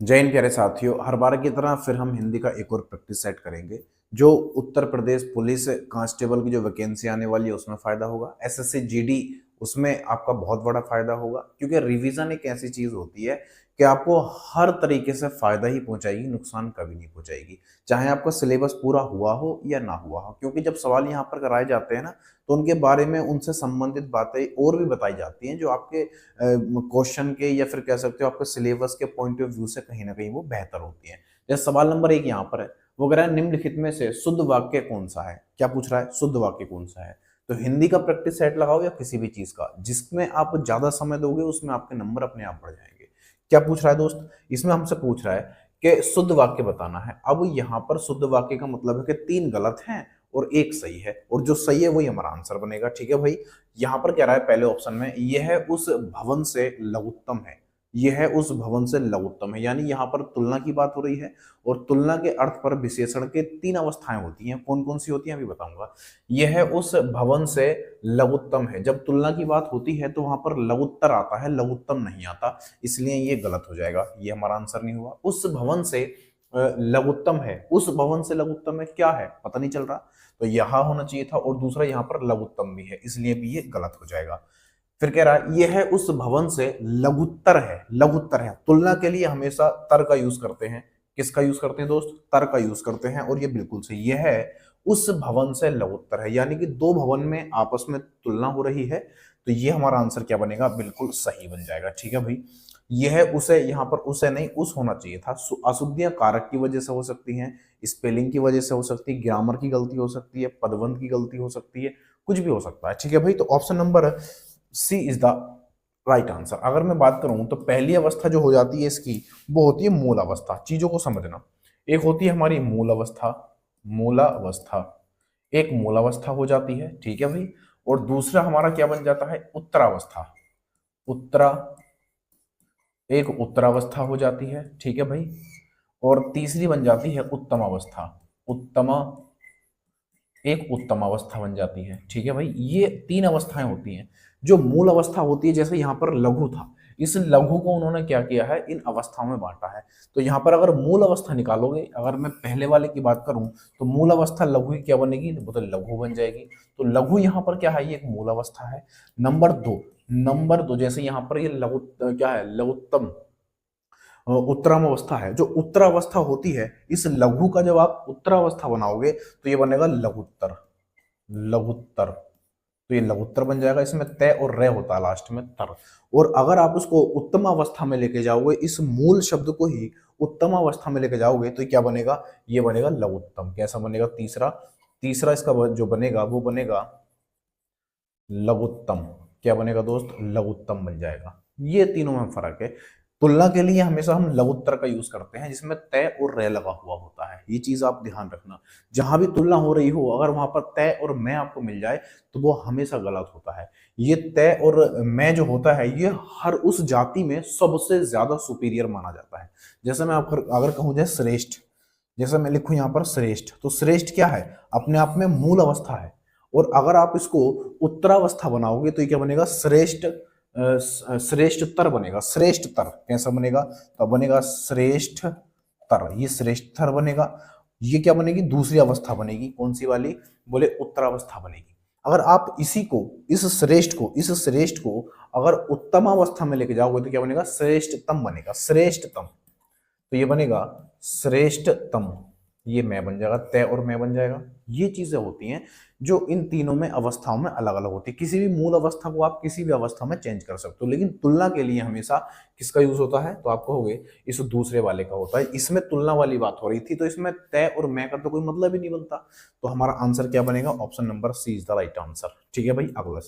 जय हिंद प्यारे साथियों, हर बार की तरह फिर हम हिंदी का एक और प्रैक्टिस सेट करेंगे। जो उत्तर प्रदेश पुलिस कांस्टेबल की जो वैकेंसी आने वाली है उसमें फायदा होगा। एसएससी जीडी उसमें आपका बहुत बड़ा फायदा होगा, क्योंकि रिवीजन एक ऐसी चीज होती है कि आपको हर तरीके से फायदा ही पहुंचाएगी, नुकसान कभी नहीं पहुंचाएगी, चाहे आपका सिलेबस पूरा हुआ हो या ना हुआ हो। क्योंकि जब सवाल यहाँ पर कराए जाते हैं ना, तो उनके बारे में उनसे संबंधित बातें और भी बताई जाती हैं जो आपके क्वेश्चन के या फिर कह सकते हो आपके सिलेबस के पॉइंट ऑफ व्यू से कहीं ना कहीं वो बेहतर होती है। जैसे सवाल नंबर 1 यहाँ पर है, वो कह रहा है निम्नलिखित में से शुद्ध वाक्य कौन सा है। क्या पूछ रहा है? शुद्ध वाक्य कौन सा है। तो हिंदी का प्रैक्टिस सेट लगाओ या किसी भी चीज का, जिसमें आप ज्यादा समय दोगे उसमें आपके नंबर अपने आप बढ़ जाएंगे। क्या पूछ रहा है दोस्त? इसमें हमसे पूछ रहा है कि शुद्ध वाक्य बताना है। अब यहाँ पर शुद्ध वाक्य का मतलब है कि 3 गलत हैं और 1 सही है, और जो सही है वही हमारा आंसर बनेगा। ठीक है भाई। यहाँ पर कह रहा है पहले ऑप्शन में, यह है उस भवन से लघुत्तम है। यह है उस भवन से लघुत्तम है, यानी यहाँ पर तुलना की बात हो रही है। और तुलना के अर्थ पर विशेषण के 3 अवस्थाएं होती हैं। कौन कौन सी होती हैं अभी बताऊंगा। यह है उस भवन से लघुत्तम है, जब तुलना की बात होती है तो वहां पर लघुत्तर आता है, लघुत्तम नहीं आता, इसलिए ये गलत हो जाएगा। ये हमारा आंसर नहीं हुआ। उस भवन से लघुत्तम है, उस भवन से लघुत्तम है क्या है पता नहीं चल रहा, तो यहां होना चाहिए था। और दूसरा यहाँ पर लघुत्तम भी है, इसलिए भी ये गलत हो जाएगा। फिर कह रहा है यह है उस भवन से लघुत्तर है। लघुत्तर है, तुलना के लिए हमेशा तर का यूज करते हैं। किसका यूज करते हैं दोस्त? तर का यूज करते हैं, और ये बिल्कुल सही। यह है उस भवन से लघुत्तर है, यानी कि 2 भवन में आपस में तुलना हो रही है, तो ये हमारा आंसर क्या बनेगा? बिल्कुल सही बन जाएगा। ठीक है भाई। यह उसे, यहाँ पर उसे नहीं उस होना चाहिए था। अशुद्धियां कारक की वजह से हो सकती हैं, स्पेलिंग की वजह से हो सकती है, ग्रामर की गलती हो सकती है, पदवंत की गलती हो सकती है, कुछ भी हो सकता है। ठीक है भाई। तो option number C is the right answer. अगर मैं बात करूं तो पहली अवस्था जो हो जाती है इसकी, वो होती है मूल अवस्था। चीजों को समझना, एक होती है हमारी मूल अवस्था, मूला अवस्था, एक मूल अवस्था हो जाती है। ठीक है भाई। और दूसरा हमारा क्या बन जाता है? उत्तरावस्था। उत्तरा, एक उत्तरावस्था हो जाती है। ठीक है भाई। और तीसरी बन जाती है उत्तम अवस्था। उत्तम, एक उत्तम अवस्था बन जाती है। ठीक है भाई। ये 3 अवस्थाएं होती हैं। जो मूल अवस्था होती है, जैसे यहाँ पर लघु था, इस लघु को उन्होंने क्या किया है? इन अवस्थाओं में बांटा है। तो यहाँ पर अगर मूल अवस्था निकालोगे, अगर मैं पहले वाले की बात करूं, तो मूल अवस्था लघु की क्या बनेगी? वो तो लघु बन जाएगी। तो लघु यहाँ पर क्या है? ये एक मूल अवस्था है। नंबर 2 जैसे यहाँ पर ये लघु क्या है? लघुत्तम उत्तराम अवस्था है। जो उत्तरावस्था होती है, इस लघु का जब आप उत्तरावस्था बनाओगे तो ये बनेगा लघुत्तर। लघुत्तर, तो ये लघुत्तर बन जाएगा। इसमें तय और रे होता है लास्ट में, तर। और अगर आप उसको उत्तम अवस्था में लेके जाओगे, इस मूल शब्द को ही उत्तम अवस्था में लेके जाओगे, तो क्या बनेगा? ये बनेगा लघुत्तम। कैसा बनेगा? तीसरा, तीसरा इसका जो बनेगा वो बनेगा लघुत्तम। क्या बनेगा दोस्त? लघुत्तम बन जाएगा। ये तीनों में फर्क है। तुलना के लिए हमेशा हम लघुत्तर का यूज करते हैं, जिसमें तय और रे लगा हुआ होता है। ये चीज आप ध्यान रखना। जहां भी तुलना हो रही हो, अगर वहां पर तय और मैं आपको मिल जाए तो वो हमेशा गलत होता है। ये तय और मैं जो होता है, ये हर उस जाति में सबसे ज्यादा सुपीरियर माना जाता है। जैसे मैं आपको अगर कहूं जैसे श्रेष्ठ, जैसे मैं लिखूं यहाँ पर श्रेष्ठ, तो श्रेष्ठ क्या है? अपने आप में मूल अवस्था है। और अगर आप इसको उत्तरावस्था बनाओगे तो ये क्या बनेगा? श्रेष्ठ, श्रेष्ठतर बनेगा। श्रेष्ठतर कैसा बनेगा? तो बनेगा श्रेष्ठ तर। ये श्रेष्ठतर बनेगा। ये क्या बनेगी? दूसरी अवस्था बनेगी। कौन सी वाली? बोले उत्तरावस्था बनेगी। अगर आप इसी को, इस श्रेष्ठ को अगर उत्तम अवस्था में लेके जाओगे तो क्या बनेगा? श्रेष्ठतम बनेगा। श्रेष्ठतम, तो ये बनेगा श्रेष्ठतम। ये मैं बन जाएगा, तय और मैं बन जाएगा। ये चीजें होती हैं जो इन तीनों में अवस्थाओं में अलग अलग होती है। किसी भी मूल अवस्था को आप किसी भी अवस्था में चेंज कर सकते हो, लेकिन तुलना के लिए हमेशा किसका यूज होता है? तो आप कहोगे इस दूसरे वाले का होता है। इसमें तुलना वाली बात हो रही थी, तो इसमें तय और मैं का तो कोई मतलब ही नहीं बनता। तो हमारा आंसर क्या बनेगा? Option number C is the right answer. ठीक है भाई। अगला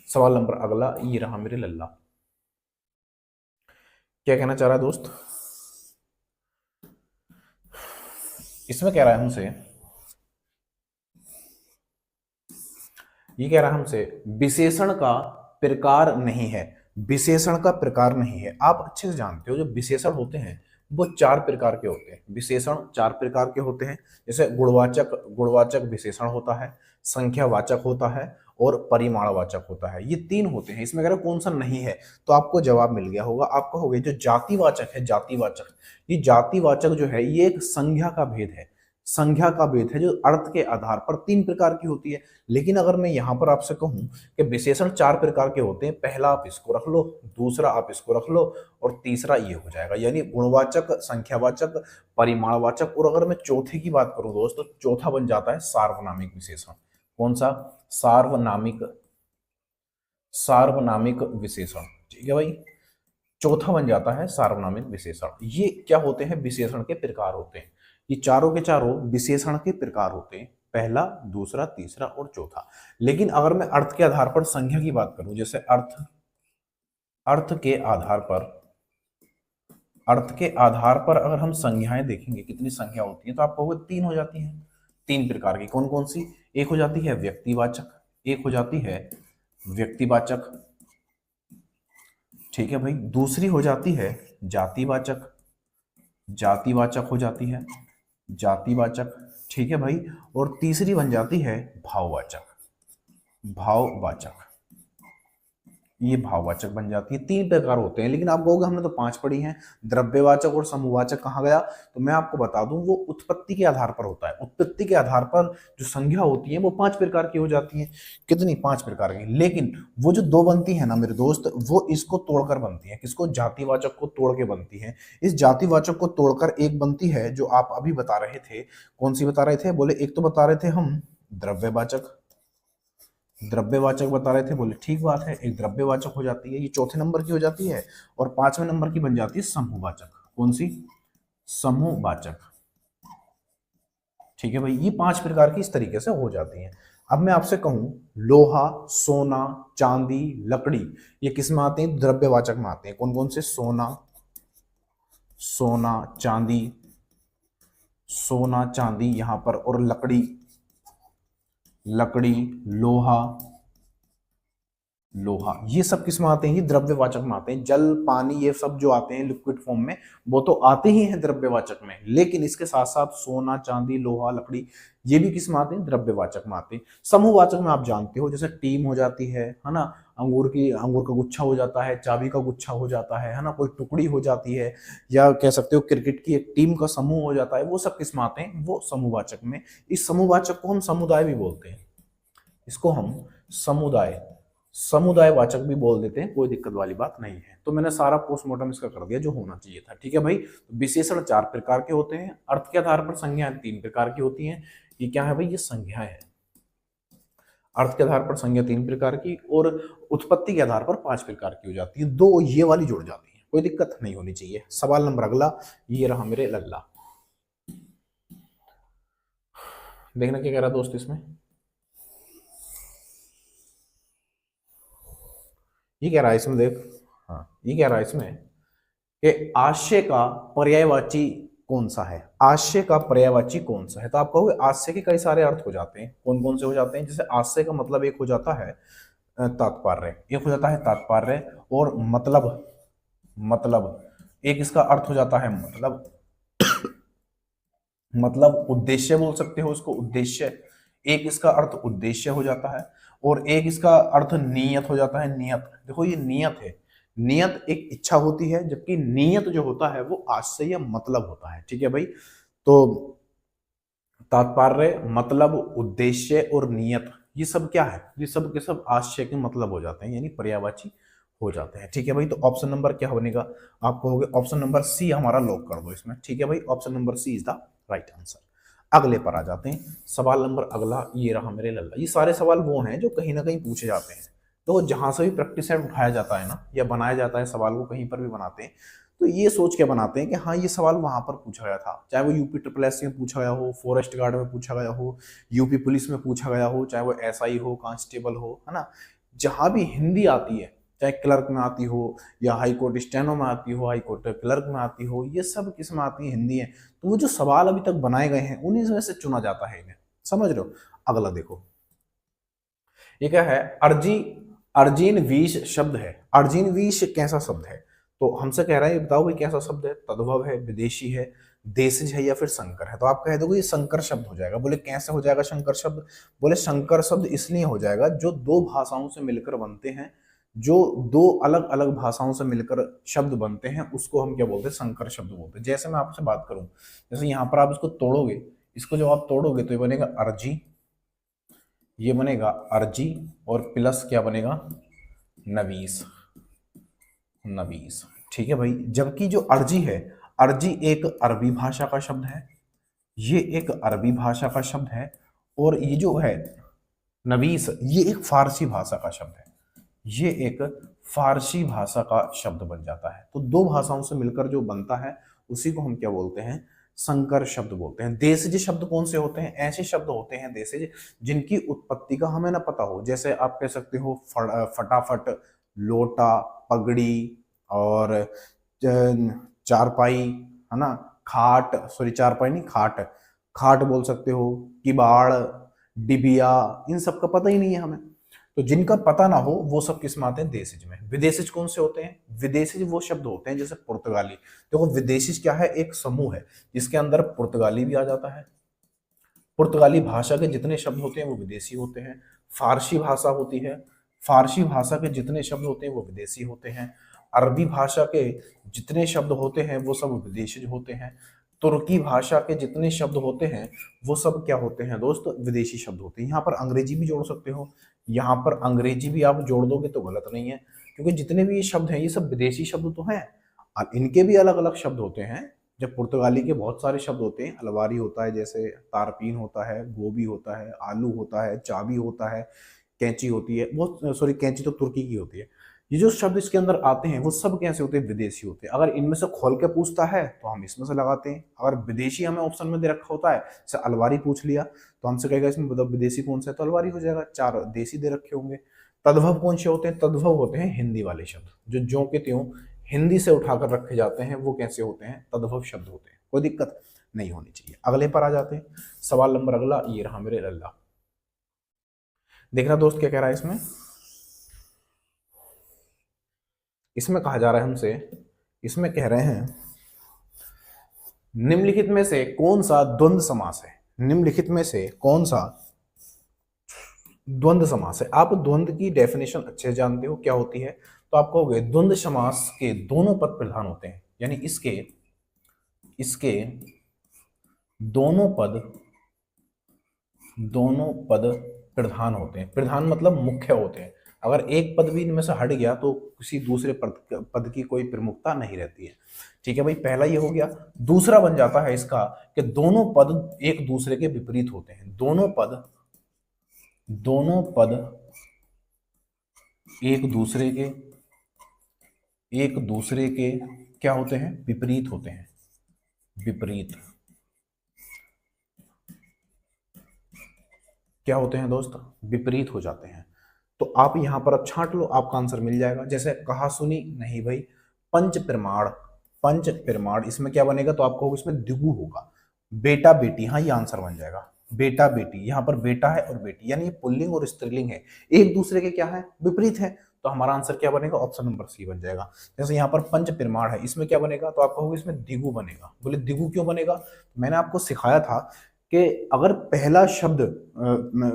सवाल नंबर अगला ये रहा मेरे लल्ला। क्या कहना चाह रहा है दोस्त? इसमें कह रहा है हमसे, ये कह रहा है हमसे विशेषण का प्रकार नहीं है। विशेषण का प्रकार नहीं है। आप अच्छे से जानते हो जो विशेषण होते हैं वो 4 प्रकार के होते हैं। विशेषण 4 प्रकार के होते हैं। जैसे गुणवाचक, गुणवाचक विशेषण होता है, संख्यावाचक होता है, और परिमाणवाचक होता है। ये 3 होते हैं। इसमें अगर कौन सा नहीं है तो आपको जवाब मिल गया होगा। आपका हो गया जो जातिवाचक है, जातिवाचक, ये जातिवाचक जो है ये एक संज्ञा का भेद है। संज्ञा का भेद है जो अर्थ के आधार पर 3 प्रकार की होती है। लेकिन अगर मैं यहां पर आपसे कहूं कि विशेषण 4 प्रकार के होते हैं, पहला आप इसको रख लो, दूसरा आप इसको रख लो और तीसरा ये हो जाएगा, यानी गुणवाचक, संख्यावाचक, परिमाणवाचक। और अगर मैं चौथे की बात करूं दोस्त, तो चौथा बन जाता है सार्वनामिक विशेषण। कौन सा? सार्वनामिक, सार्वनामिक विशेषण। ठीक है भाई, चौथा बन जाता है सार्वनामिक विशेषण। ये क्या होते हैं? विशेषण के प्रकार होते हैं। ये चारों के चारों विशेषण के प्रकार होते हैं, पहला, दूसरा, तीसरा और चौथा। लेकिन अगर मैं अर्थ के आधार पर संख्या की बात करूं, जैसे अर्थ, अर्थ के आधार पर, अर्थ के आधार पर अगर हम संख्याएं देखेंगे कितनी संख्या होती है, तो आप कहोगे 3 हो जाती हैं। 3 प्रकार की। कौन कौन सी? एक हो जाती है व्यक्तिवाचक, एक हो जाती है व्यक्तिवाचक, ठीक है भाई। दूसरी हो जाती है जातिवाचक, जातिवाचक हो जाती है, जातिवाचक, ठीक है भाई। और तीसरी बन जाती है भाववाचक, भाववाचक, ये भाववाचक बन जाती है। 3 प्रकार होते हैं। लेकिन आप कहोगे हमने तो 5 पढ़ी हैं। द्रव्यवाचक और समूहवाचक कहाँ गया? तो मैं आपको बता दूं, वो उत्पत्ति के आधार पर होता है। उत्पत्ति के आधार पर जो संज्ञा होती है वो 5 प्रकार की हो जाती है। कितनी? 5 प्रकार की। लेकिन वो जो 2 बनती है ना मेरे दोस्त, वो इसको तोड़कर बनती है। किसको? जातिवाचक को तोड़ के बनती है। इस जातिवाचक को तोड़कर एक बनती है जो आप अभी बता रहे थे। कौन सी बता रहे थे? बोले एक तो बता रहे थे हम द्रव्यवाचक, द्रव्यवाचक बता रहे थे। बोले ठीक बात है, एक द्रव्यवाचक हो जाती है, ये चौथे नंबर की हो जाती है। और 5वें नंबर की बन जाती है समूहवाचक। कौन सी? समूहवाचक, ठीक है भाई। ये 5 प्रकार की इस तरीके से हो जाती हैं। अब मैं आपसे कहूं, लोहा, सोना, चांदी, लकड़ी, ये किस में आते हैं? द्रव्यवाचक में आते हैं। कौन कौन से? सोना, सोना, चांदी, सोना, चांदी यहां पर, और लकड़ी, लकड़ी, लोहा, लोहा, ये सब किस में आते हैं? ये द्रव्यवाचक में आते हैं। जल, पानी, ये सब जो आते हैं लिक्विड फॉर्म में, वो तो आते ही हैं द्रव्यवाचक में। लेकिन इसके साथ साथ सोना, चांदी, लोहा, लकड़ी, ये भी किस में आते हैं? द्रव्यवाचक में आते हैं। समूहवाचक में आप जानते हो, जैसे टीम हो जाती है ना, अंगूर का गुच्छा हो जाता है, चाबी का गुच्छा हो जाता है ना, कोई टुकड़ी हो जाती है, या कह सकते हो क्रिकेट की एक टीम का समूह हो जाता है। वो सब किस में आते हैं? वो समूहवाचक में। इस समूहवाचक को हम समुदाय भी बोलते हैं। इसको हम समुदाय, समुदायवाचक भी बोल देते हैं, कोई दिक्कत वाली बात नहीं है। तो मैंने सारा पोस्टमार्टम इसका कर दिया जो होना चाहिए था। ठीक है भाई, तो विशेषण 4 प्रकार के होते हैं। अर्थ के आधार पर संज्ञाएं 3 प्रकार की होती हैं। ये क्या है भाई? ये संज्ञाएं है। अर्थ के आधार पर संज्ञा 3 प्रकार की, और उत्पत्ति के आधार पर 5 प्रकार की हो जाती है। 2 ये वाली जुड़ जाती है, कोई दिक्कत नहीं होनी चाहिए। सवाल नंबर अगला, ये रहा मेरे लल्ला। देखना क्या कह रहा दोस्त इसमें। ये कह रहा है इसमें, देख, हाँ, ये कह रहा है इसमें कि आशय का पर्यायवाची कौन सा है? आशय का पर्यायवाची कौन सा है? तो आप कहोगे आशय के कई सारे अर्थ हो जाते हैं। कौन कौन से हो जाते हैं? जैसे आशय का मतलब एक हो जाता है तात्पर्य, एक हो जाता है तात्पर्य, और मतलब, मतलब एक इसका अर्थ हो जाता है मतलब, मतलब उद्देश्य बोल सकते हो उसको, उद्देश्य। एक इसका अर्थ उद्देश्य हो जाता है, और एक इसका अर्थ नियत हो जाता है। नियत, देखो ये नियत है। नियत एक इच्छा होती है, जबकि नियत जो होता है वो आशय या मतलब होता है। ठीक है भाई, तो तात्पर्य, मतलब, उद्देश्य और नियत, ये सब क्या है? ये सब के सब आशय के मतलब हो जाते हैं, यानी पर्यायवाची हो जाते हैं। ठीक है भाई, तो ऑप्शन नंबर क्या बनेगा? आप कहोगे ऑप्शन नंबर सी हमारा लॉक कर दो इसमें। ठीक है भाई, option number C is the right answer. अगले पर आ जाते हैं। सवाल नंबर अगला, ये रहा मेरे लल्ला। ये सारे सवाल वो हैं जो कहीं ना कहीं पूछे जाते हैं। तो जहां से भी प्रैक्टिस सेट उठाया जाता है ना, या बनाया जाता है सवाल को, कहीं पर भी बनाते हैं, तो ये सोच के बनाते हैं कि हाँ ये सवाल वहां पर पूछा गया था। चाहे वो यूपी ट्रिपल एस में पूछा गया हो, फॉरेस्ट गार्ड में पूछा गया हो, यूपी पुलिस में पूछा गया हो, चाहे वो एसआई हो, कांस्टेबल हो, है ना, जहां भी हिंदी आती है, चाहे क्लर्क में आती हो, या हाई कोर्ट स्टेनो में आती हो, हाई कोर्ट क्लर्क में आती हो, ये सब किस में आती है? हिंदी है। तो वो जो सवाल अभी तक बनाए गए हैं उन्हीं में से चुना जाता है इन्हें। समझ रहे हो? अगला देखो, ये क्या है? अर्जी, अर्जीन विष शब्द है। अर्जीन विष कैसा शब्द है? तो हमसे कह रहा है, बताओ भाई कैसा शब्द है? तद्भव है, विदेशी है, देसिज है या फिर संकर है। तो आप कह दोगे ये संकर शब्द हो जाएगा। बोले कैसे हो जाएगा संकर शब्द? बोले संकर शब्द इसलिए हो जाएगा जो दो भाषाओं से मिलकर बनते हैं, जो दो अलग अलग भाषाओं से मिलकर शब्द बनते हैं उसको हम क्या बोलते हैं? संकर शब्द बोलते हैं। जैसे मैं आपसे बात करूं, जैसे यहाँ पर आप इसको तोड़ोगे, इसको जब आप तोड़ोगे तो ये बनेगा अर्जी, ये बनेगा अर्जी, और प्लस क्या बनेगा? नवीस, नवीस। ठीक है भाई। जबकि जो अर्जी है, अर्जी एक अरबी भाषा का शब्द है, ये एक अरबी भाषा का शब्द है, और ये जो है नवीस, ये एक फारसी भाषा का शब्द है, ये एक फारसी भाषा का शब्द बन जाता है। तो दो भाषाओं से मिलकर जो बनता है उसी को हम क्या बोलते हैं? संकर शब्द बोलते हैं। देशज शब्द कौन से होते हैं? ऐसे शब्द होते हैं देशज जिनकी उत्पत्ति का हमें ना पता हो। जैसे आप कह सकते हो फटाफट, लोटा, पगड़ी, और चारपाई, है ना, खाट, सॉरी चारपाई नहीं, खाट, खाट बोल सकते हो, किबाड़, डिबिया, इन सब का पता ही नहीं है हमें। तो जिनका पता ना हो वो सब किस में आते हैं? देशज में। विदेशज कौन से होते हैं? विदेशज वो शब्द होते हैं जैसे पुर्तगाली। देखो विदेशज क्या है? एक समूह है जिसके अंदर पुर्तगाली भी आ जाता है। पुर्तगाली भाषा के जितने शब्द होते हैं वो विदेशी होते हैं। फारसी भाषा होती है, फारसी भाषा के जितने शब्द होते हैं वो विदेशी होते हैं। अरबी भाषा के जितने शब्द होते हैं वो सब विदेशी होते हैं। तुर्की भाषा के जितने शब्द होते हैं वो सब क्या होते हैं दोस्त? विदेशी शब्द होते हैं। यहाँ पर अंग्रेजी भी जोड़ सकते हो, यहाँ पर अंग्रेजी भी आप जोड़ दोगे तो गलत नहीं है, क्योंकि जितने भी ये शब्द हैं ये सब विदेशी शब्द तो हैं। अब इनके भी अलग अलग शब्द होते हैं। जब पुर्तगाली के बहुत सारे शब्द होते हैं, अलवारी होता है, जैसे तारपीन होता है, गोभी होता है, आलू होता है, चाबी होता है, कैंची होती है, वो सॉरी कैंची तो तुर्की की होती है। ये जो शब्द इसके अंदर आते हैं वो सब कैसे होते हैं? विदेशी होते हैं। अगर इनमें से खोल के पूछता है तो हम इसमें से लगाते हैं। अगर विदेशी हमें ऑप्शन में दे रखा होता है, जैसे अलवारी पूछ लिया तो हमसे कहेगा इसमें बताओ विदेशी कौन सा है, तो अलवारी हो जाएगा। चार देसी दे रखे होंगे। तद्भव कौन से होते हैं? तद्भव होते हैं हिंदी वाले शब्द, जो ज्यों के त्यों हिंदी से उठाकर रखे जाते हैं, वो कैसे होते हैं? तद्भव शब्द होते हैं। कोई दिक्कत नहीं होनी चाहिए। अगले पर आ जाते हैं। सवाल नंबर अगला ये रहा मेरे अल्लाह। देखना दोस्त क्या कह रहा है इसमें। इसमें कहा जा रहा है हमसे, इसमें कह रहे हैं निम्नलिखित में से कौन सा द्वंद्व समास है? निम्नलिखित में से कौन सा द्वंद्व समास है? आप द्वंद्व की डेफिनेशन अच्छे से जानते हो क्या होती है, तो आप कहोगे द्वंद्व समास के दोनों पद प्रधान होते हैं, यानी इसके दोनों पद प्रधान होते हैं। प्रधान मतलब मुख्य होते हैं। अगर एक पद भी इनमें से हट गया तो किसी दूसरे पद की कोई प्रमुखता नहीं रहती है। ठीक है भाई, पहला ये हो गया। दूसरा बन जाता है इसका कि दोनों पद एक दूसरे के विपरीत होते हैं। दोनों पद एक दूसरे के क्या होते हैं? विपरीत होते हैं। विपरीत क्या होते हैं दोस्त? विपरीत हो जाते हैं। तो आप यहां पर अब छांट लो, आपका आंसर मिल जाएगा। जैसे कहा सुनी नहीं भाई, पंच प्रमाण इसमें क्या बनेगा? तो आप कहोगे इसमें द्विगु होगा। बेटा बेटी, हाँ ये आंसर बन जाएगा। बेटा बेटी, यहाँ पर बेटा है और बेटी, यानी ये पुल्लिंग और स्त्रीलिंग है, एक दूसरे के क्या है? विपरीत है। तो हमारा आंसर क्या बनेगा? ऑप्शन नंबर सी बन जाएगा। जैसे यहाँ पर पंच प्रमाण है, इसमें क्या बनेगा? तो आप कहोगे इसमें द्विगु बनेगा। बोले द्विगु क्यों बनेगा? मैंने आपको सिखाया था कि अगर पहला शब्द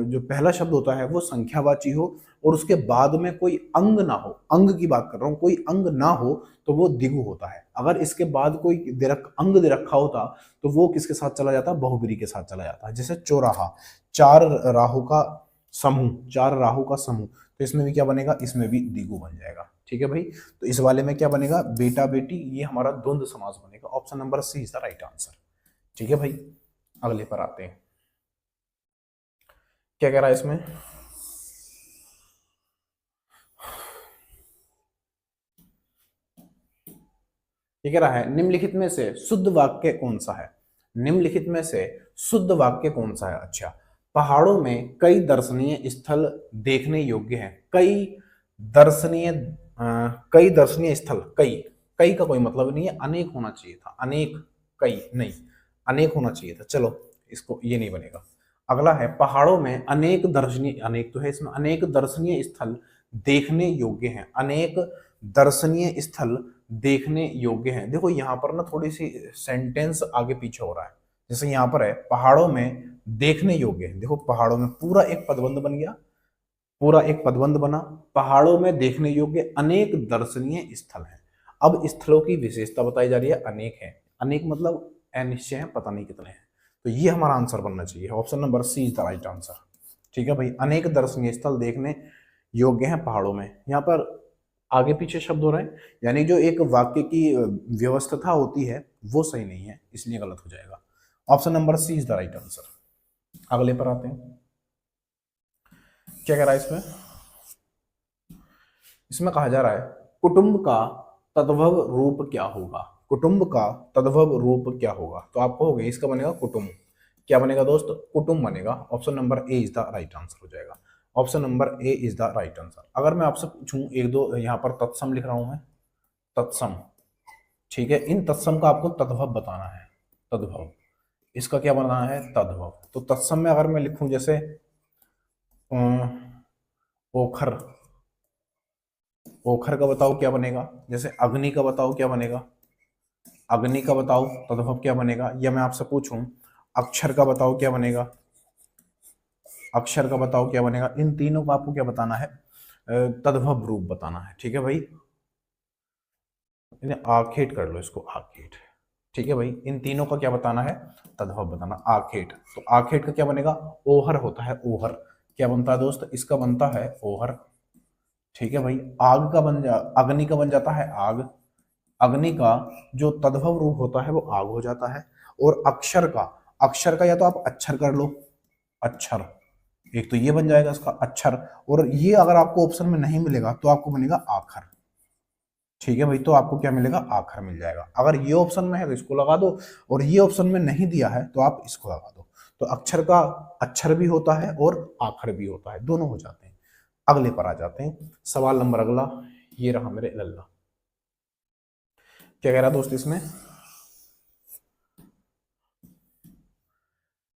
जो पहला शब्द होता है वो संख्यावाची हो और उसके बाद में कोई अंग ना हो, अंग की बात कर रहा हूं, कोई अंग ना हो तो वो द्विगु होता है। अगर इसके बाद कोई अंग दे रखा होता तो वो किसके साथ चला जाता? बहुब्री के साथ चला जाता है। जैसे चौराहा, चार राहु का समूह, तो इसमें भी क्या बनेगा? इसमें भी द्विगु बन जाएगा। ठीक है भाई, तो इस वाले में क्या बनेगा? बेटा बेटी, ये हमारा द्वंद्व समास बनेगा। Option number C is the right answer. ठीक है भाई, अगले पर आते हैं। क्या कह रहा है इसमें? ये कह रहा है निम्नलिखित में से शुद्ध वाक्य कौन सा है? निम्नलिखित में से शुद्ध वाक्य कौन सा है? अच्छा, पहाड़ों में कई दर्शनीय स्थल देखने योग्य हैं। कई दर्शनीय स्थल, कई का कोई मतलब नहीं है, अनेक होना चाहिए था। अनेक, कई नहीं, अनेक होना चाहिए था। चलो इसको, ये नहीं बनेगा। अगला है पहाड़ों में अनेक तो है इसमें, अनेक दर्शनीय स्थल देखने योग्य हैं। अनेक दर्शनीय स्थल देखने योग्य हैं। देखो यहाँ पर ना थोड़ी सी सेंटेंस आगे पीछे हो रहा है। जैसे यहाँ पर है पहाड़ों में देखने योग्य है, देखो पहाड़ों में पूरा एक पदबंध बन गया, पूरा एक पदबंध बना, पहाड़ों में देखने योग्य अनेक दर्शनीय स्थल हैं। अब स्थलों की विशेषता बताई जा रही है, अनेक है, अनेक मतलब अनिश्चय है, पता नहीं कितने हैं। तो ये हमारा आंसर बनना चाहिए, option number C is the right answer. ठीक है भाई, अनेक दर्शनीय स्थल देखने योग्य हैं पहाड़ों में। यहाँ पर आगे पीछे शब्द हो रहे हैं, यानी जो एक वाक्य की व्यवस्था होती है वो सही नहीं है, इसलिए गलत हो जाएगा। Option number C is the right answer. अगले पर आते हैं, क्या कह रहा है इसमें? इसमें कहा जा रहा है कुटुंब का तद्भव रूप क्या होगा। कुटुंब का तद्भव रूप क्या होगा? तो आप कहोगे इसका बनेगा कुटुंब। क्या बनेगा दोस्त? कुटुंब बनेगा। Option number A is the right answer हो जाएगा। Option number A is the right answer. अगर मैं आपसे पूछूं एक दो, यहाँ पर तत्सम लिख रहा हूं मैं, तत्सम, ठीक है, इन तत्सम का आपको तद्भव बताना है। तद्भव, इसका क्या बनाना है? तद्भव। तो तत्सम में अगर मैं लिखूं जैसे ओखर, ओखर का बताओ क्या बनेगा? जैसे अग्नि का बताओ क्या बनेगा? अग्नि का बताओ तद्भव क्या बनेगा? या मैं आपसे पूछूं अक्षर का बताओ क्या बनेगा? अक्षर का बताओ क्या बनेगा? इन तीनों का आपको क्या बताना है? तद्भव रूप बताना है। ठीक है भाई, इन्हें आखेट कर लो, इसको आखेट। ठीक है भाई, इन तीनों का क्या बताना है? तद्भव बताना, आखेट। तो आखेट का क्या बनेगा? ओहर होता है, ओहर। क्या बनता है दोस्त? इसका बनता है ओहर। ठीक है भाई, आग का अग्नि का बन जाता है आग। अग्नि का जो तद्भव रूप होता है वो आग हो जाता है। और अक्षर का, अक्षर का या तो आप अक्षर कर लो, अक्षर, एक तो ये बन जाएगा इसका अक्षर। और ये अगर आपको ऑप्शन में नहीं मिलेगा तो आपको बनेगा आखर। ठीक है भाई, तो आपको क्या मिलेगा? आखर मिल जाएगा। अगर ये ऑप्शन में है तो इसको लगा दो, और ये ऑप्शन में नहीं दिया है तो आप इसको लगा दो। तो अक्षर का अक्षर भी होता है और आखर भी होता है, दोनों हो जाते हैं। अगले पर आ जाते हैं, सवाल नंबर अगला, ये रहा मेरे लल्ला। क्या कह रहा है दोस्त इसमें?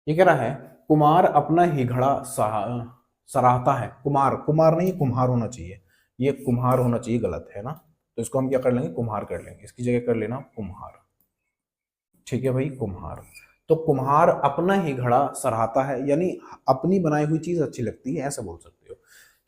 ये कह रहा है कुमार अपना ही घड़ा सराहता है। कुमार, कुमार नहीं, कुम्हार होना चाहिए, ये कुम्हार होना चाहिए, गलत है ना। तो इसको हम क्या कर लेंगे? कुम्हार कर लेंगे, इसकी जगह कर लेना कुम्हार। ठीक है भाई, कुम्हार। तो कुम्हार अपना ही घड़ा सराहता है, यानी अपनी बनाई हुई चीज अच्छी लगती है, ऐसा बोल सकते हो।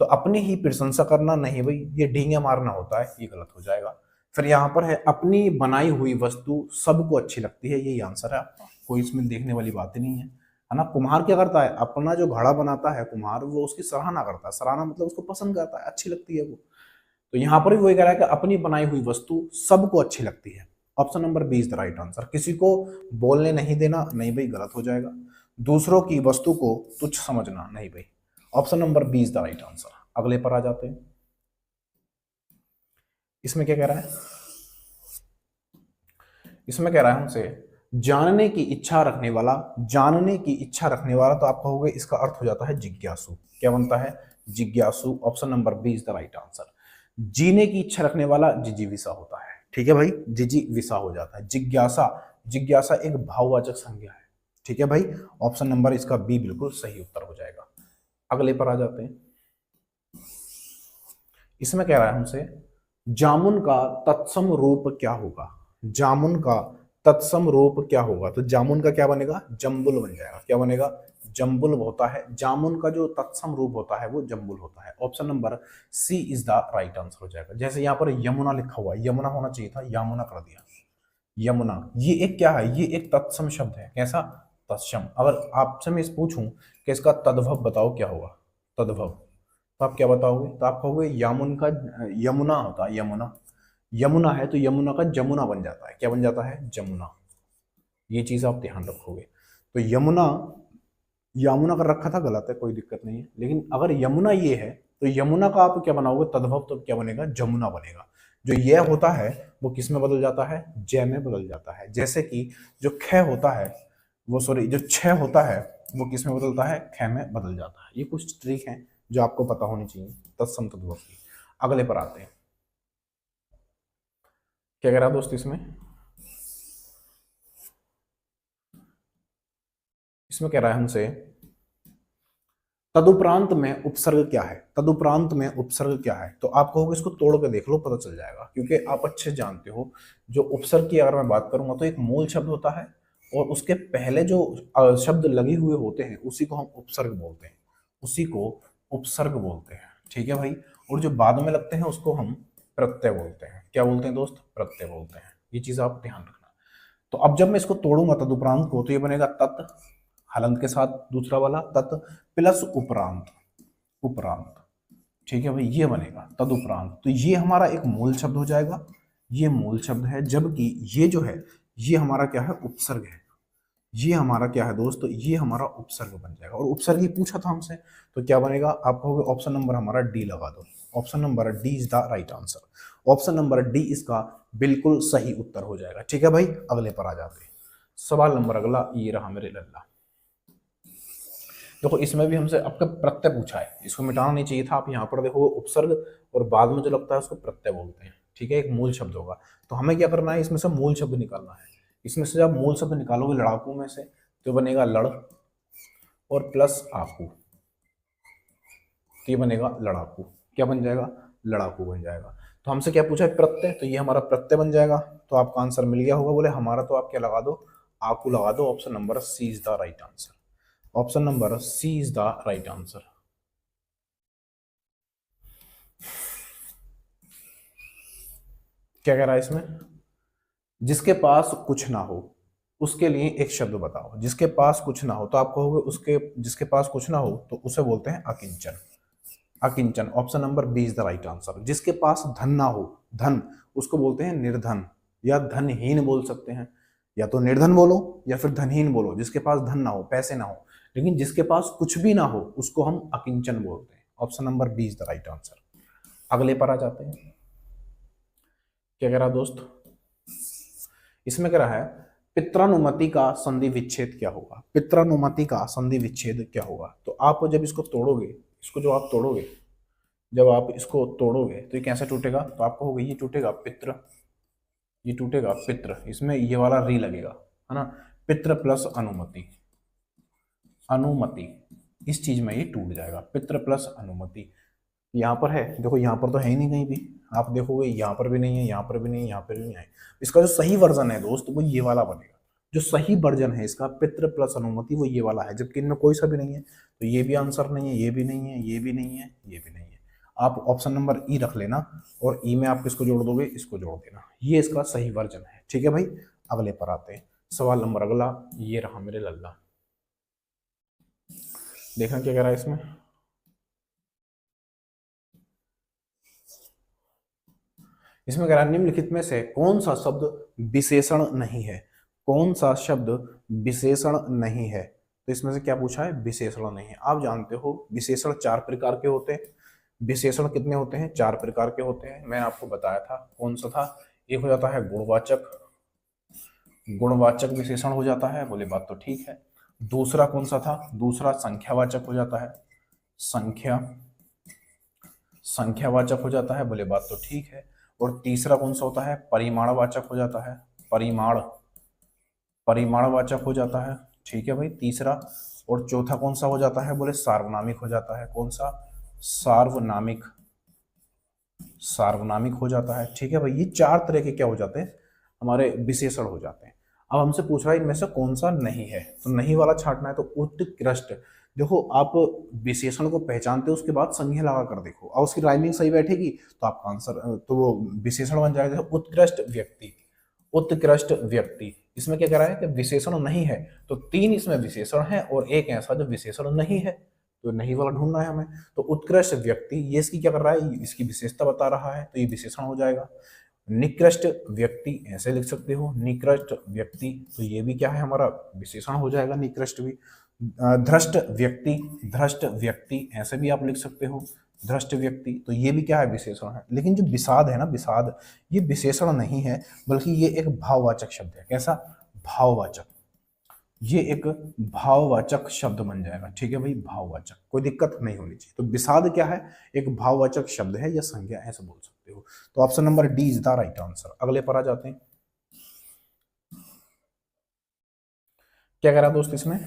तो अपनी ही प्रशंसा करना नहीं भाई, ये ढींगे मारना होता है, ये गलत हो जाएगा। फिर यहाँ पर है अपनी बनाई हुई वस्तु सबको अच्छी लगती है, यही आंसर है आपका, कोई इसमें देखने वाली बात ही नहीं है ना। कुम्हार क्या करता है? अपना जो घड़ा बनाता है कुम्हार, वो उसकी सराहना करता है, सराहना मतलब उसको पसंद करता है, अच्छी लगती है वो। तो यहाँ पर भी वही कह रहा है कि अपनी बनाई हुई वस्तु सबको अच्छी लगती है। Option number B is the right answer. किसी को बोलने नहीं देना, नहीं भाई, गलत हो जाएगा। दूसरों की वस्तु को तुच्छ समझना, नहीं भाई। Option number B is the right answer. अगले पर आ जाते हैं, इसमें क्या कह रहा है? इसमें कह रहा है हमसे जानने की इच्छा रखने वाला, जानने की इच्छा रखने वाला, तो आप कहोगे इसका अर्थ हो जाता है जिज्ञासु। क्या बनता है? जिज्ञासु। Option number B is the right answer. जीने की इच्छा रखने वाला जिजीविषा होता है। ठीक है भाई, जिजीविषा हो जाता है। जिज्ञासा, जिज्ञासा एक भाववाचक संज्ञा है। ठीक है भाई, ऑप्शन नंबर इसका बी बिल्कुल सही उत्तर हो जाएगा। अगले पर आ जाते हैं, इसमें कह रहा है हमसे जामुन का तत्सम रूप क्या होगा। जामुन का तत्सम रूप क्या होगा? तो जामुन का क्या बनेगा? जम्बुल बन जाएगा। क्या बनेगा? जम्बुल होता है। जामुन का जो तत्सम रूप होता है वो जम्बुल होता है। Option number C is the right answer हो जाएगा। जैसे यहाँ पर यमुना लिखा हुआ है, यमुना होना चाहिए था, यमुना कर दिया, यमुना। ये एक क्या है? ये एक तत्सम शब्द है। कैसा? तत्सम। अगर आपसे मैं इस पूछूं कि इसका तद्भव बताओ क्या होगा, तद्भव, तो आप क्या बताओगे? तो आप कहोगे यामुन का, यमुना होता है, यमुना। यमुना है तो यमुना का जमुना बन जाता है। क्या बन जाता है? जमुना। ये चीज आप ध्यान रखोगे। तो यमुना, यमुना कर रखा था, गलत है, कोई दिक्कत नहीं है। लेकिन अगर यमुना ये है तो यमुना का आप क्या बनाओगे? तद्भव, तो क्या बनेगा? जमुना बनेगा। जो यह होता है वो किस में बदल जाता है? जय में बदल जाता है। जैसे कि जो ख होता है, वो सॉरी, जो छ होता है वो किस में बदलता है? ख में बदल जाता है। ये कुछ ट्रिक है जो आपको पता होनी चाहिए तत्सम तद्भव की। अगले पर आते हैं, क्या कह रहा है दोस्त इसमें? इसमें कह रहा है हमसे तदुपरांत में उपसर्ग क्या है, तदुपरांत में उपसर्ग क्या है, तो आप कहोगे इसको तोड़ के देख लो पता चल जाएगा, क्योंकि आप अच्छे जानते हो जो उपसर्ग की अगर मैं बात करूंगा तो एक मूल शब्द होता है और उसके पहले जो शब्द लगे हुए होते हैं उसी को हम उपसर्ग बोलते हैं, उसी को उपसर्ग बोलते हैं, ठीक है भाई। और जो बाद में लगते हैं उसको हम प्रत्यय बोलते हैं। क्या बोलते हैं दोस्त? प्रत्यय बोलते हैं। ये चीज आप ध्यान रखना। तो अब जब मैं इसको तोड़ूंगा तदुपरांत को, तो ये बनेगा तत् हलंत के साथ दूसरा वाला तत् प्लस उपरांत, उपरांत, ठीक है भाई, ये बनेगा तदुपरांत। तो ये हमारा एक मूल शब्द हो जाएगा, ये मूल शब्द है, जबकि ये जो है ये हमारा क्या है? उपसर्ग है। ये हमारा क्या है दोस्त? ये हमारा उपसर्ग बन जाएगा। और उपसर्ग ही पूछा था हमसे, तो क्या बनेगा? आप कहोगे ऑप्शन नंबर हमारा डी लगा दो। Option number D is the right answer. Option number D इसका बिल्कुल सही उत्तर हो जाएगा। ठीक है भाई, अगले पर आ जाते हैं। सवाल नंबर अगला ये रहा मेरे लल्ला। देखो इसमें भी हमसे आपका प्रत्यय पूछा है, इसको मिटाना नहीं चाहिए था। आप यहाँ पर देखो उपसर्ग और बाद में जो लगता है उसको प्रत्यय बोलते हैं, ठीक है, एक मूल शब्द होगा। तो हमें क्या करना है? इसमें से मूल शब्द निकालना है। इसमें से जब मूल शब्द निकालोगे लड़ाकू में से, तो बनेगा लड़ और प्लस आकू, तो ये बनेगा लड़ाकू। क्या बन जाएगा? लड़ाकू बन जाएगा। तो हमसे क्या पूछा है? प्रत्यय, तो ये हमारा प्रत्यय बन जाएगा। तो आपका आंसर मिल गया होगा। बोले हमारा, तो आप क्या लगा दो? आकू लगा दो। Option number C is the right answer. Option number C is the right answer. क्या कह रहा है इसमें? जिसके पास कुछ ना हो उसके लिए एक शब्द बताओ। जिसके पास कुछ ना हो, तो आप कहोगे उसके, जिसके पास कुछ ना हो तो उसे बोलते हैं अकिंचन। अकिंचन, option number B is the right answer. जिसके पास धन ना हो, धन, उसको बोलते हैं निर्धन या धनहीन बोल सकते हैं। या तो निर्धन बोलो या फिर धनहीन बोलो, जिसके पास धन ना हो, पैसे ना हो। लेकिन जिसके पास कुछ भी ना हो उसको हम अकिंचन बोलते हैं। Option number B is the right answer. अगले पर आ जाते हैं। क्या कह रहा दोस्त? इसमें कह रहा है पित्रानुमति का संधि विच्छेद क्या होगा? पित्रानुमति का संधि विच्छेद क्या होगा? तो आप जब इसको तोड़ोगे, इसको जो आप तोड़ोगे, जब आप इसको तोड़ोगे तो ये कैसे टूटेगा? तो आप कहोगे ये टूटेगा पित्र, ये टूटेगा पित्र, इसमें ये वाला री लगेगा, है ना। पित्र प्लस अनुमति, अनुमति, इस चीज में ये टूट जाएगा। पित्र प्लस अनुमति यहाँ पर है, देखो यहाँ पर तो है ही नहीं कहीं भी। आप देखोगे यहाँ पर भी नहीं है, यहाँ पर भी नहीं है, यहाँ पर भी नहीं है। इसका जो सही वर्जन है दोस्त वो ये वाला बनेगा। जो सही वर्जन है इसका पितृ प्लस अनुमति वो ये वाला है, जबकि इनमें कोई सा भी नहीं है। तो ये भी आंसर नहीं है, ये भी नहीं है, ये भी नहीं है, ये भी नहीं है। आप ऑप्शन नंबर ई रख लेना और ई में आप किसको जोड़ दोगे? इसको जोड़ देना। ये इसका सही वर्जन है। ठीक है भाई, अगले पर आते हैं। सवाल नंबर अगला ये रहा मेरे लल्ला। देखना क्या कह रहा है इसमें। इसमें कह रहा है निम्नलिखित में से कौन सा शब्द विशेषण नहीं है? कौन सा शब्द विशेषण नहीं है? तो इसमें से क्या पूछा है? विशेषण नहीं है। आप जानते हो विशेषण चार प्रकार के होते हैं। विशेषण कितने होते हैं? चार प्रकार के होते हैं। मैंने आपको बताया था कौन सा था। एक हो जाता है गुणवाचक, गुणवाचक विशेषण हो जाता है, बोले बात तो ठीक है। दूसरा कौन सा था? दूसरा संख्यावाचक हो जाता है, संख्या, संख्यावाचक हो जाता है, बोले बात तो ठीक है। और तीसरा कौन सा होता है? परिमाणवाचक हो जाता है, परिमाण, परिमाणवाचक हो जाता है, ठीक है भाई, तीसरा। और चौथा कौन सा हो जाता है? बोले सार्वनामिक हो जाता है। कौन सा? सार्वनामिक, सार्वनामिक हो जाता है। ठीक है भाई, ये चार तरह के क्या हो जाते हैं? हमारे विशेषण हो जाते हैं। अब हमसे पूछ रहा है इनमें से कौन सा नहीं है, तो नहीं वाला छांटना है। तो उत्कृष्ट, देखो आप विशेषण को पहचानते हो उसके बाद संज्ञा लगा कर देखो और उसकी राइमिंग सही बैठेगी तो आपका आंसर, तो वो विशेषण बन जाएगा। उत्कृष्ट व्यक्ति, उत्कृष्ट व्यक्ति। इसमें क्या कह रहा है कि विशेषण नहीं है, तो तीन इसमें विशेषण है और एक ऐसा जो विशेषण नहीं है, तो नहीं वाला ढूंढना है हमें। तो उत्कृष्ट व्यक्ति ये इसकी क्या कर रहा है? इसकी विशेषता बता रहा है, तो ये विशेषण हो जाएगा। निकृष्ट व्यक्ति ऐसे लिख सकते हो, निकृष्ट व्यक्ति, तो ये भी क्या है? हमारा विशेषण हो जाएगा, निकृष्ट भी। धृष्ट व्यक्ति, धृष्ट व्यक्ति ऐसे भी आप लिख सकते हो, धृष्ट व्यक्ति, तो ये भी क्या है? विशेषण है। लेकिन जो विषाद है ना, विषाद, ये विशेषण नहीं है बल्कि ये एक भाववाचक शब्द है। कैसा? भाववाचक, ये एक भाववाचक शब्द बन जाएगा। ठीक है भाई, भाववाचक, कोई दिक्कत नहीं होनी चाहिए। तो विषाद क्या है? एक भाववाचक शब्द है या संज्ञा, ऐसे बोल सकते हो। तो option number D is the right answer. अगले पर आ जाते हैं। क्या कह रहा दोस्त इसमें?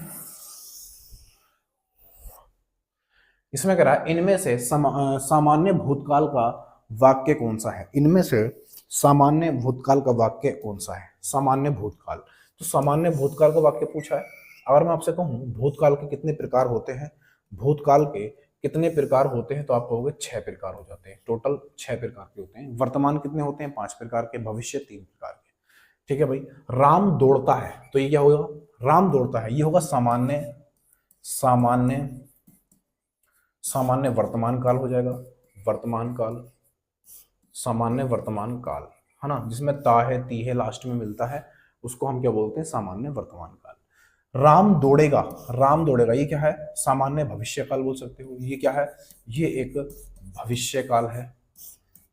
इसमें कह रहा है इनमें से सामान्य भूतकाल का वाक्य कौन सा है। इनमें से सामान्य भूतकाल का वाक्य कौन सा है। सामान्य भूतकाल, तो सामान्य भूतकाल का वाक्य पूछा है। अगर मैं आपसे कहूं भूतकाल के कितने प्रकार होते हैं, भूतकाल के कितने प्रकार होते हैं, तो आप कहोगे 6 प्रकार हो जाते हैं। टोटल 6 प्रकार के होते हैं। वर्तमान कितने होते हैं, 5 प्रकार के। भविष्य 3 प्रकार के। ठीक है भाई। राम दौड़ता है, तो ये क्या होगा, राम दौड़ता है, ये होगा सामान्य सामान्य सामान्य वर्तमान काल हो जाएगा। वर्तमान काल, सामान्य वर्तमान काल, है ना, जिसमें ता है ती है लास्ट में मिलता है, उसको हम क्या बोलते हैं, सामान्य वर्तमान काल। राम दौड़ेगा, राम दौड़ेगा, ये क्या है, सामान्य भविष्य काल बोल सकते हो। ये क्या है, ये एक भविष्य काल है,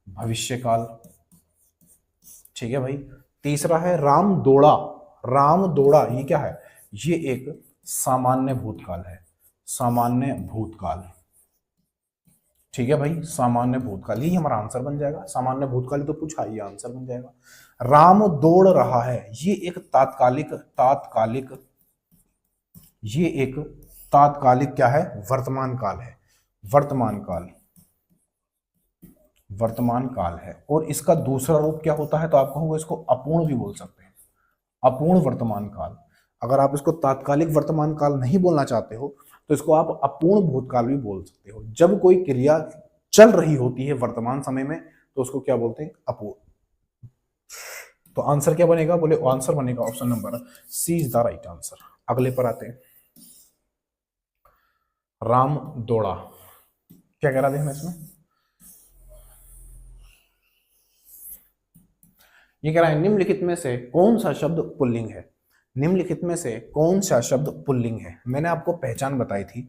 भविष्य काल। ठीक है भाई। तीसरा है राम दौड़ा, राम दौड़ा, ये क्या है, ये एक सामान्य भूतकाल है, सामान्य भूतकाल। ठीक है भाई, सामान्य भूतकाल, यही हमारा आंसर बन जाएगा। सामान्य भूतकाल तो पूछा, ये आंसर बन जाएगा। राम दौड़ रहा है, ये एक तात्कालिक तात्कालिक ये एक तात्कालिक क्या है, वर्तमान काल है, वर्तमान काल, वर्तमान काल है। और इसका दूसरा रूप क्या होता है, तो आप कहोगे इसको अपूर्ण भी बोल सकते हैं, अपूर्ण वर्तमान काल। अगर आप इसको तात्कालिक वर्तमान काल नहीं बोलना चाहते हो तो इसको आप अपूर्ण भूतकाल भी बोल सकते हो। जब कोई क्रिया चल रही होती है वर्तमान समय में तो उसको क्या बोलते हैं, अपूर्ण। तो आंसर क्या बनेगा, बोले आंसर बनेगा option number C is the right answer. अगले पर आते हैं। राम दौड़ा, क्या कह रहा देखना इसमें, ये कह रहा है निम्नलिखित में से कौन सा शब्द पुल्लिंग है। निम्नलिखित में से कौन सा शब्द पुल्लिंग है। मैंने आपको पहचान बताई थी,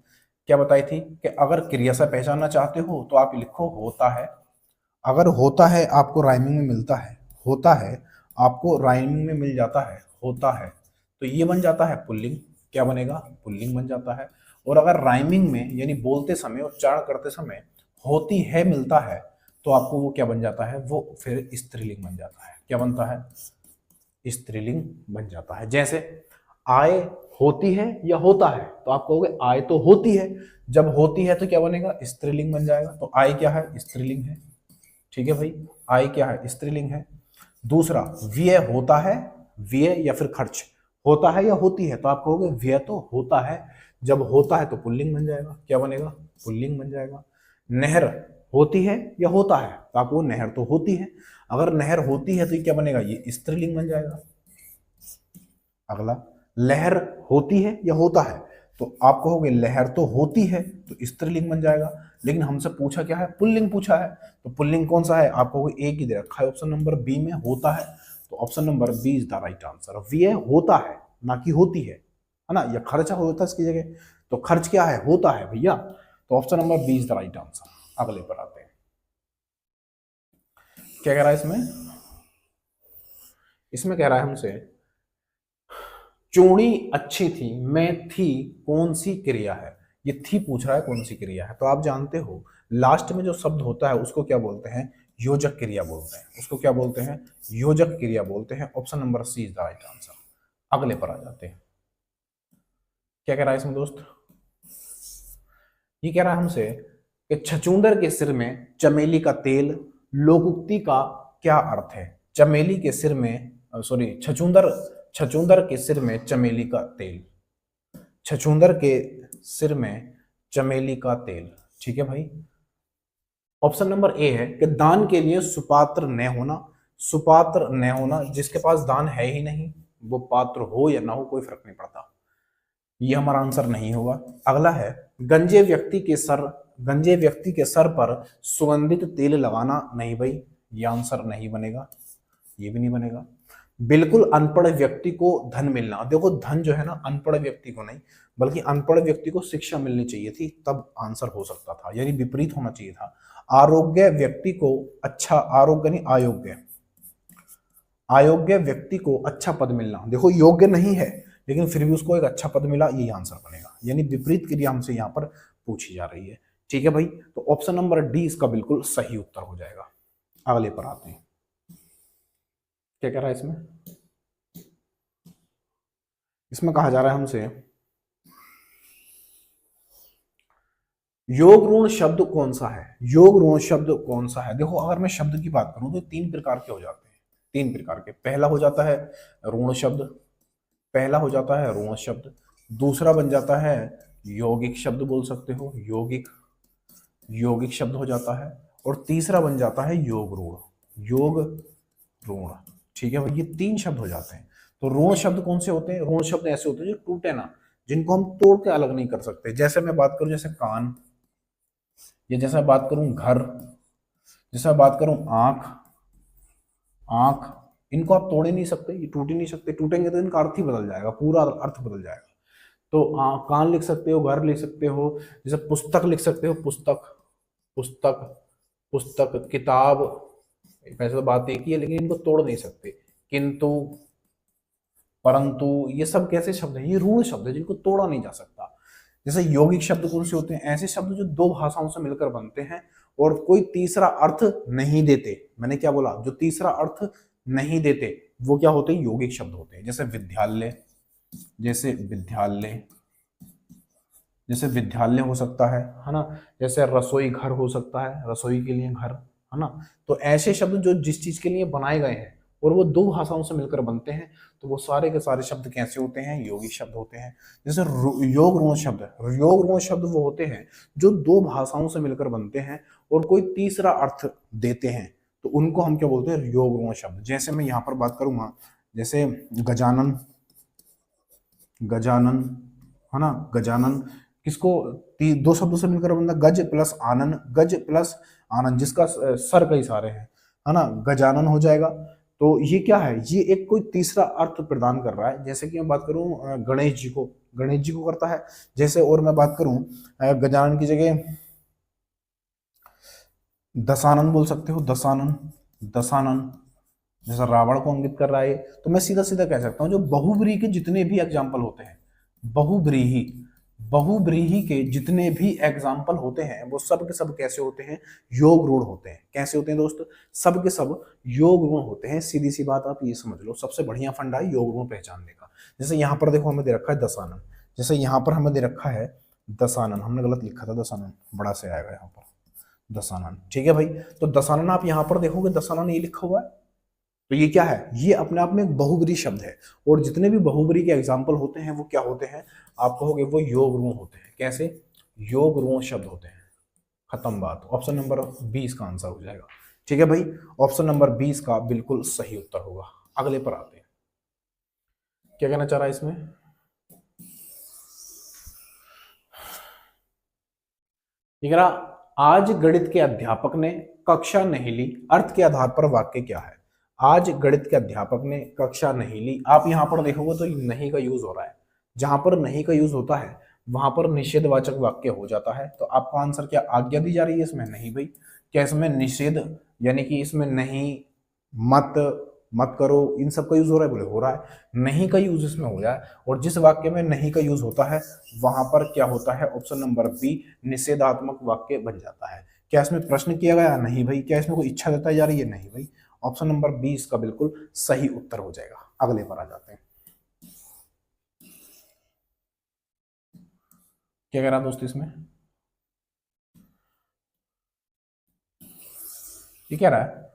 क्या बताई थी, कि अगर क्रिया से पहचानना चाहते हो तो आप लिखो होता है। अगर होता है आपको राइमिंग में मिलता है, होता है आपको राइमिंग में मिल जाता है, होता है, तो ये बन जाता है पुल्लिंग। क्या बनेगा, पुल्लिंग बन जाता है। और अगर राइमिंग में यानी बोलते समय, उच्चारण करते समय होती है मिलता है, तो आपको वो क्या बन जाता है, वो फिर स्त्रीलिंग बन जाता है। क्या बनता है, स्त्रीलिंग बन जाता है। जैसे आय होती है या होता है, तो आप कहोगे आय तो होती है, जब होती है तो क्या बनेगा, स्त्रीलिंग बन जाएगा। तो आय क्या है, स्त्रीलिंग है। ठीक है भाई, आय क्या है, स्त्रीलिंग है। दूसरा व्यय होता है, व्यय या फिर खर्च होता है या होती है, तो आप कहोगे व्यय तो होता है, जब होता है तो पुल्लिंग बन जाएगा। क्या बनेगा, पुल्लिंग बन जाएगा। नहर होती है या होता है, तो आपको नहर तो होती है, अगर नहर होती है तो ये क्या बनेगा, ये स्त्रीलिंग बन जाएगा। अगला लहर होती है या होता है, तो आप कहोगे लहर तो होती है, तो स्त्रीलिंग बन जाएगा। लेकिन हमसे पूछा क्या है, पुल्लिंग पूछा है, तो पुल्लिंग कौन सा है, आप कहोगे एक ही दे रखा है ऑप्शन नंबर बी में, होता है। तो option number B is the right answer. व्यय होता है ना कि होती है ना, या खर्चा होता है इसकी जगह, तो खर्च क्या है, होता है भैया। तो option number B is the right answer. अगले पर आते हैं। क्या कह रहा है इसमें, इसमें कह रहा है हमसे चूड़ी अच्छी थी, मैं थी, कौन सी क्रिया है। ये थी पूछ रहा है, कौन सी क्रिया है। तो आप जानते हो लास्ट में जो शब्द होता है उसको क्या बोलते हैं, योजक क्रिया बोलते हैं। उसको क्या बोलते हैं, योजक क्रिया बोलते हैं। Option number C is the right answer. अगले पर आ जाते हैं। क्या कह रहा है इसमें दोस्त, ये कह रहा है हमसे कि छछूंदर के सिर में चमेली का तेल, लोकोक्ति का क्या अर्थ है। चमेली के सिर में, सॉरी, छछूंदर, छछूंदर के सिर में चमेली का तेल, छछूंदर के सिर में चमेली का तेल। ठीक है भाई। ऑप्शन नंबर ए है कि दान के लिए सुपात्र न होना, सुपात्र न होना, जिसके पास दान है ही नहीं, वो पात्र हो या ना हो कोई फर्क नहीं पड़ता, ये हमारा आंसर नहीं होगा। अगला है गंजे व्यक्ति के सर, गंजे व्यक्ति के सर पर सुगंधित तेल लगाना, नहीं भाई, ये आंसर नहीं बनेगा, ये भी नहीं बनेगा। बिल्कुल अनपढ़ व्यक्ति को धन मिलना, देखो धन जो है ना अनपढ़ व्यक्ति को नहीं, बल्कि अनपढ़ व्यक्ति को शिक्षा मिलनी चाहिए थी, तब आंसर हो सकता था, यानी विपरीत होना चाहिए था। आरोग्य व्यक्ति को अच्छा, आरोग्य नहीं अयोग्य, अयोग्य व्यक्ति को अच्छा पद मिलना, देखो योग्य नहीं है लेकिन फिर भी उसको एक अच्छा पद मिला, यही आंसर बनेगा। यानी विपरीत क्रिया हमसे यहाँ पर पूछी जा रही है। ठीक है भाई, तो ऑप्शन नंबर डी इसका बिल्कुल सही उत्तर हो जाएगा। अगले पर आते हैं। क्या कह रहा है इसमें, इसमें कहा जा रहा है हमसे योग ऋण शब्द कौन सा है? योग ऋण शब्द कौन सा है? देखो, अगर मैं शब्द की बात करूं तो तीन प्रकार के हो जाते हैं, तीन प्रकार के। पहला हो जाता है ऋण शब्द, पहला हो जाता है ऋण शब्द, दूसरा बन जाता है यौगिक शब्द, बोल सकते हो यौगिक, यौगिक शब्द हो जाता है, और तीसरा बन जाता है योग ऋण, योग ऋण। ठीक है भाई, ये तीन शब्द हो जाते हैं। तो ऋण शब्द कौन से होते हैं? ऋण शब्द ऐसे होते हैं जो टूटे ना, जिनको हम तोड़ के अलग नहीं कर सकते। जैसे मैं बात करूं जैसे कान, या जैसे मैं बात करूं घर, जैसे मैं बात करूं आंख, आंख, इनको आप तोड़ ही नहीं सकते, ये टूट ही नहीं सकते। टूटेंगे तो इनका अर्थ ही बदल जाएगा, पूरा अर्थ बदल जाएगा। तो कान लिख सकते हो, घर लिख सकते हो, जैसे पुस्तक लिख सकते हो, पुस्तक, पुस्तक, पुस्तक, किताब, वैसे तो बात एक ही है, लेकिन इनको तोड़ नहीं सकते। किंतु, परंतु, ये सब कैसे शब्द हैं? ये ऋण शब्द है जिनको तोड़ा नहीं जा सकता। जैसे यौगिक शब्द कौन से होते हैं? ऐसे शब्द जो दो भाषाओं से मिलकर बनते हैं और कोई तीसरा अर्थ नहीं देते। मैंने क्या बोला? जो तीसरा अर्थ नहीं देते वो क्या होते हैं? यौगिक शब्द होते हैं। जैसे विद्यालय, जैसे विद्यालय, जैसे विद्यालय हो सकता है ना। जैसे रसोई घर हो सकता है, रसोई के लिए घर, है ना। तो ऐसे शब्द जो जिस चीज के लिए बनाए गए हैं और वो दो भाषाओं से मिलकर बनते हैं, तो वो सारे के सारे शब्द कैसे होते हैं? यौगिक शब्द होते हैं। जैसे योग ऋण शब्द, योग ऋण शब्द वो होते हैं जो दो भाषाओं से मिलकर बनते हैं और कोई तीसरा अर्थ देते हैं, तो उनको हम क्या बोलते हैं? योग ऋण शब्द। जैसे मैं यहाँ पर बात करूंगा, जैसे गजानन, गजानन, है ना, गजानन किसको? दो शब्दों से मिलकर बनता, गज प्लस आनंद, गज प्लस आनंद, जिसका सर कई सारे हैं, है ना, गजानन हो जाएगा। तो ये क्या है? ये एक कोई तीसरा अर्थ प्रदान कर रहा है। जैसे कि मैं बात करूं गणेश जी को, गणेश जी को करता है। जैसे और मैं बात करूं गजानन की जगह दशानन बोल सकते हो, दशानन, दशानन, जैसा रावण को अंकित कर रहा है। तो मैं सीधा सीधा कह सकता हूं जो बहुब्रीही के जितने भी एग्जाम्पल होते हैं, बहुब्रीही, बहुब्रीही के जितने भी एग्जाम्पल होते हैं वो सब के सब कैसे होते हैं? योग ऋण होते हैं। कैसे होते हैं दोस्त? सब के सब योग ऋण होते हैं। सीधी सी बात आप ये समझ लो, सबसे बढ़िया फंडा है योग ऋण पहचानने का। जैसे यहाँ पर देखो हमें दे रखा है दशानन, जैसे यहाँ पर हमें दे रखा है दशानन, हमने गलत लिखा था, दशानन बड़ा से आएगा यहाँ पर, दशानन। ठीक है भाई, तो दशानन आप यहाँ पर देखोगे दशानन ये लिखा हुआ है, तो ये क्या है? ये अपने आप में एक बहुब्रीही शब्द है। और जितने भी बहुब्रीही के एग्जाम्पल होते हैं वो क्या होते हैं? आप कहोगे वो योग ऋण होते हैं। कैसे? योग ऋण शब्द होते हैं। खत्म बात। ऑप्शन नंबर 20 का आंसर हो जाएगा। ठीक है भाई, ऑप्शन नंबर 20 का बिल्कुल सही उत्तर होगा। अगले पर आते हैं, क्या कहना चाह रहा है इसमें? ये कह रहा आज गणित के अध्यापक ने कक्षा नहीं ली, अर्थ के आधार पर वाक्य क्या है? आज गणित के अध्यापक ने कक्षा नहीं ली। आप यहां पर देखोगे तो नहीं का यूज हो रहा है। जहां पर नहीं का यूज होता है वहां पर निषेधवाचक वाक्य हो जाता है। तो आपका आंसर क्या? आज्ञा दी जा रही है इसमें? नहीं भाई। क्या इसमें निषेध, यानी कि इसमें नहीं, मत, मत करो, इन सब का यूज हो रहा है? बोले हो रहा है। नहीं का यूज इसमें हो रहा है, और जिस वाक्य में नहीं का यूज होता है वहां पर क्या होता है? ऑप्शन नंबर बी, निषेधात्मक वाक्य बन जाता है। क्या इसमें प्रश्न किया गया? नहीं भाई। क्या इसमें कोई इच्छा जताई जा रही है? नहीं भाई। ऑप्शन नंबर बी इसका बिल्कुल सही उत्तर हो जाएगा। अगले पर आ जाते हैं, क्या कह रहा दोस्त इसमें? ये कह रहा है,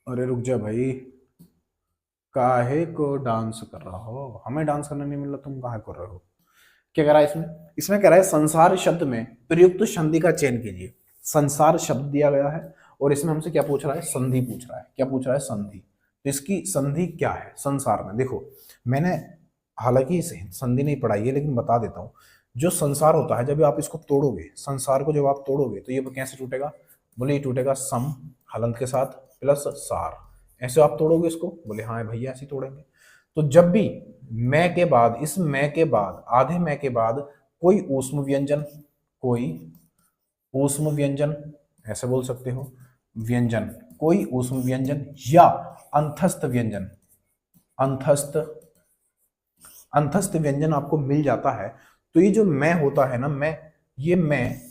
अरे रुक जा भाई, काहे को डांस कर रहा हो? हमें डांस करने नहीं मिल रहा, तुम काहे कर रहे हो? क्या कह रहा है इसमें? इसमें कह रहा है संसार शब्द में प्रयुक्त संधि का चयन कीजिए। संसार शब्द दिया गया है और इसमें हमसे क्या पूछ रहा है? संधि पूछ रहा है। क्या पूछ रहा है? संधि। तो इसकी संधि क्या है संसार में? देखो, मैंने हालांकि संधि नहीं पढ़ाई है लेकिन बता देता हूँ। जो संसार होता है, जब आप इसको तोड़ोगे, संसार को जब आप तोड़ोगे तो ये कैसे टूटेगा? बोले ये टूटेगा सम हलंत के साथ प्लस सार। ऐसे आप तोड़ोगे इसको? बोले हाँ भैया ऐसे तोड़ेंगे। तो जब भी मैं के बाद, इस मैं के बाद, आधे मैं के बाद कोई ऊष्म व्यंजन, कोई ऊष्म व्यंजन, ऐसे बोल सकते हो व्यंजन, कोई ऊष्म व्यंजन या अंतस्थ व्यंजन, अंतस्थ, अंतस्थ व्यंजन आपको मिल जाता है, तो ये जो मैं होता है ना, मैं, ये मैं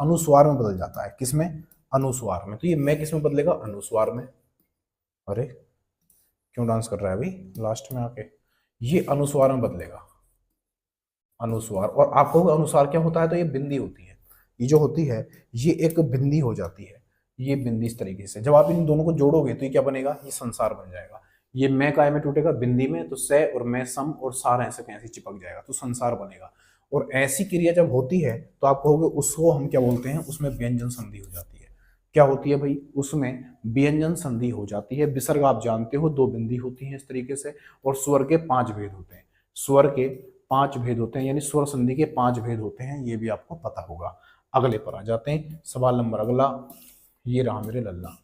अनुस्वार में बदल जाता है। किसमें? अनुस्वार में। तो ये मैं किसमें बदलेगा? अनुस्वार में। अरे क्यों डांस कर रहा है भाई लास्ट में आके? ये अनुस्वार में बदलेगा। अनुस्वार। और आपको अनुस्वार क्या होता है, तो ये बिंदी होती है, ये जो होती है ये एक बिंदी हो जाती है, ये बिंदी इस तरीके से। जब आप इन दोनों को जोड़ोगे तो ये क्या बनेगा, ये संसार बन जाएगा। ये मैं काय में टूटेगा, बिंदी में, तो से और मैं सम और सार ऐसे कैसे चिपक जाएगा, तो संसार बनेगा। और ऐसी क्रिया जब होती है तो आप कहोगे उसको हम क्या बोलते हैं, उसमें व्यंजन संधि हो जाती है। क्या होती है भाई, उसमें व्यंजन संधि हो जाती है। विसर्ग आप जानते हो, दो बिंदी होती है इस तरीके से, और स्वर के 5 भेद होते हैं। स्वर के 5 भेद होते हैं, यानी स्वर संधि के 5 भेद होते हैं, ये भी आपको पता होगा। अगले पर आ जाते हैं, सवाल नंबर अगला, ये रहा मेरे लल्ला।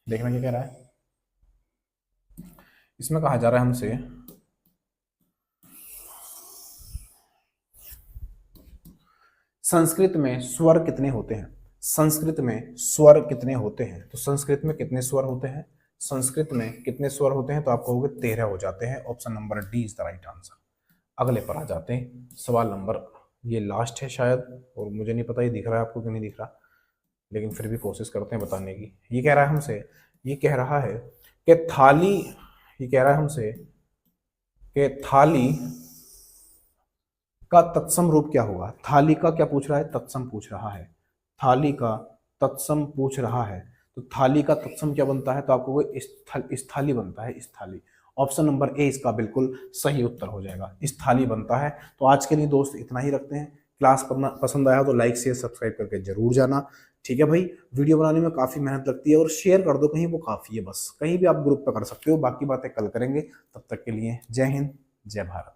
देखना क्या कह रहा है, इसमें कहा जा रहा है हमसे संस्कृत में स्वर कितने होते हैं। संस्कृत में स्वर कितने होते हैं, तो संस्कृत में कितने स्वर होते हैं, संस्कृत में कितने स्वर होते हैं, तो आप कहोगे 13 हो जाते हैं। Option number D is the right answer. अगले पर आ जाते हैं, सवाल नंबर, ये लास्ट है शायद, और मुझे नहीं पता ये दिख रहा है आपको कि नहीं दिख रहा, लेकिन फिर भी कोशिश करते हैं बताने की। ये कह रहा है हमसे, ये कह रहा है कि थाली, ये कह रहा है हमसे कि थाली का तत्सम रूप क्या होगा। थाली का क्या पूछ रहा है, तत्सम पूछ रहा है। थाली का तत्सम पूछ रहा है, तो थाली का तत्सम क्या बनता है, तो आपको स्थाली बनता है, स्थाली। ऑप्शन नंबर ए इसका बिल्कुल सही उत्तर हो जाएगा, स्थाली बनता है। तो आज के लिए दोस्त इतना ही रखते हैं। क्लास पसंद आया तो लाइक शेयर सब्सक्राइब करके जरूर जाना, ठीक है भाई। वीडियो बनाने में काफी मेहनत लगती है, और शेयर कर दो कहीं, वो काफी है बस। कहीं भी आप ग्रुप पे कर सकते हो, बाकी बातें कल करेंगे। तब तक के लिए जय हिंद, जय भारत।